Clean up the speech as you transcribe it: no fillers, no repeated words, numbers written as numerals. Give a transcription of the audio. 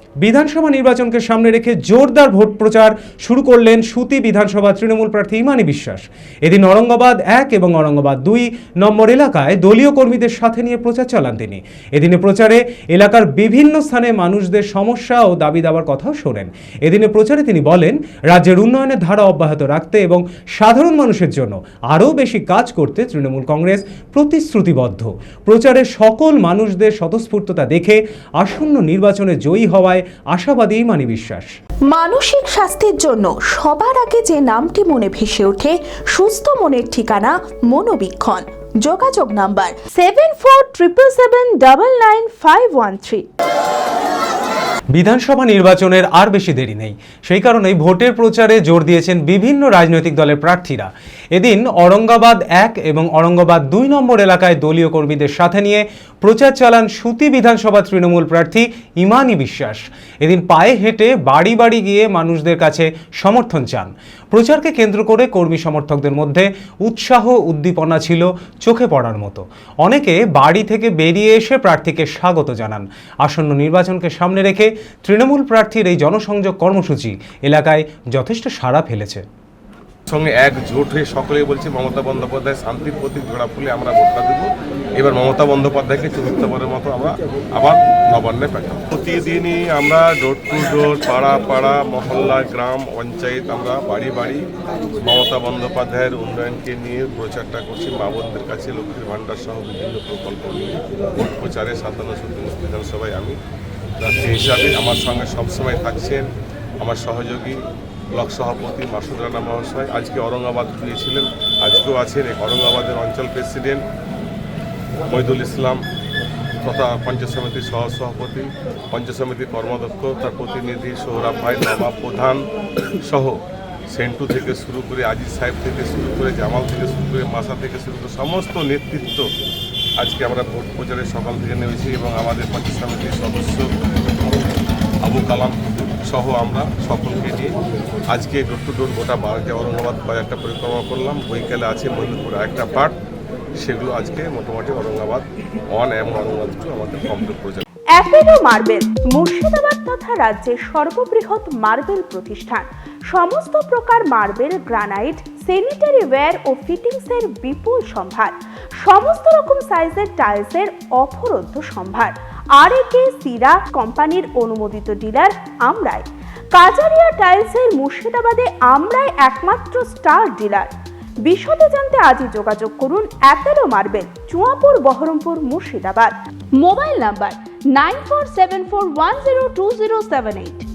বিধানসভা নির্বাচনকে সামনে রেখে জোরদার ভোট প্রচার শুরু করলেন সুতি বিধানসভা তৃণমূল প্রার্থী ইমানি বিশ্বাস। এদিন অরঙ্গাবাদ 1 এবং অরঙ্গাবাদ 2 নম্বর এলাকায় দলীয় কর্মীদের সাথে নিয়ে প্রচার চালান তিনি। এদিনে প্রচারে এলাকার বিভিন্ন স্থানে মানুষদের সমস্যা ও দাবি দাবার কথাও শোনেন। এদিনে প্রচারে তিনি বলেন, রাজ্যের উন্নয়নের ধারা অব্যাহত রাখতে এবং সাধারণ মানুষের জন্য আরও বেশি কাজ করতে তৃণমূল কংগ্রেস প্রতিশ্রুতিবদ্ধ। প্রচারে সকল মানুষদের স্বতঃস্ফূর্ততা দেখে আসন্ন নির্বাচনে জয়ী হওয়ায় আশাবাদী ইমানি বিশ্বাস। মানসিক স্বাস্থ্যের জন্য সবার আগে যে নামটি মনে ভেসে ওঠে, সুস্থ মনের ঠিকানা মনোবীক্ষণ। যোগাযোগ নাম্বার 7477799513। বিধানসভা নির্বাচনের আর বেশি দেরি নেই, সেই কারণেই ভোটের প্রচারে জোর দিয়েছেন বিভিন্ন রাজনৈতিক দলের প্রার্থীরা। এদিন অরঙ্গাবাদ 1 এবং অরঙ্গাবাদ 2 নম্বর এলাকায় দলীয় কর্মীদের সাথে নিয়ে প্রচার চালান সুতি বিধানসভা তৃণমূল প্রার্থী ইমানি বিশ্বাস। এদিন পায়ে হেঁটে বাড়ি বাড়ি গিয়ে মানুষদের কাছে সমর্থন চান। প্রচারকে কেন্দ্র করে কর্মী সমর্থকদের মধ্যে উৎসাহ উদ্দীপনা ছিল চোখে পড়ার মতো। অনেকে বাড়ি থেকে বেরিয়ে এসে প্রার্থীকে স্বাগত জানান। আসন্ন নির্বাচনকে সামনে রেখে তৃণমূল প্রার্থীর এই জনসংযোগ কর্মসূচি এলাকায় যথেষ্ট সাড়া ফেলেছে। সঙ্গে একজোট হয়ে সকলেই বলছে মমতা বন্দ্যোপাধ্যায় শান্তির প্রতীক জোড়া ফুলে আমরা ভোটটা দেব। এবার মমতা বন্দ্যোপাধ্যায়কে চতুর্থবারের মতো আমরা আবার নবান্নে পাঠাবো। প্রতিদিনই আমরা ডোর টু ডোর, পাড়া পাড়া, মহল্লা, গ্রাম পঞ্চায়েত, আমরা বাড়ি বাড়ি মমতা বন্দ্যোপাধ্যায়ের উন্নয়নকে নিয়ে প্রচারটা করছি। মা বোনদের কাছে লক্ষ্মীর ভাণ্ডার সহ বিভিন্ন প্রকল্প নিয়ে ভোট প্রচারে 57 বিধানসভায় আমি প্রার্থী হিসাবে আমার সঙ্গে সবসময় থাকছেন আমার সহযোগী ব্লক সভাপতি মাসুদ রানা মহাশয়। আজকে অরঙ্গাবাদ গিয়েছিলেন, আজকেও আছেন অরঙ্গাবাদের অঞ্চল প্রেসিডেন্ট মহিদুল ইসলাম তথা পঞ্চায়েত সমিতির সহসভাপতি, পঞ্চায়েত সমিতির কর্মাধ্যক্ষ, তার প্রতিনিধি সোহরাব ভাই, নবাব প্রধান সহ সেন্টু থেকে শুরু করে আজিজ সাহেব থেকে শুরু করে জামাল থেকে শুরু করে মাসা থেকে শুরু করে সমস্ত নেতৃত্ব আজকে আমরা ভোট প্রচারে সকাল থেকে নেমেছি এবং আমাদের পঞ্চায়েত সমিতির সদস্য আবু কালাম সহ আমরা সকলকে নিয়ে আজকে ডোর টু ডোর গোটা অরঙ্গাবাদ বাজারটা পরিক্রমা করলাম। বৈকালে আছে মহিদুলপুর একটা পার্ট, সেগুলো আজকে মোটামুটি অরঙ্গাবাদ 1 এবং অরঙ্গাবাদ 2 আমাদের কমপ্লিট প্রচার। অ্যাপেলো মার্বেল মুর্শিদাবাদ তথা রাজ্যের সর্ববৃহৎ মার্বেল প্রতিষ্ঠান। সমস্ত প্রকার মার্বেল, গ্রানাইট, স্যানিটারি ওয়্যার ও ফিটিংসের বিপুল সম্ভার। সমস্ত রকম সাইজের টাইলসের অফুরন্ত সম্ভার। আর.এ.কে সিরা কোম্পানির অনুমোদিত ডিলার আমরাই। কাজারিয়া টাইলসের মুর্শিদাবাদে আমরাই একমাত্র স্টার ডিলার। বিশদে জানতে আজই যোগাযোগ করুন Apollo marble, Chuapur, Baharampur, Murshidabad. Mobile number 9474102078।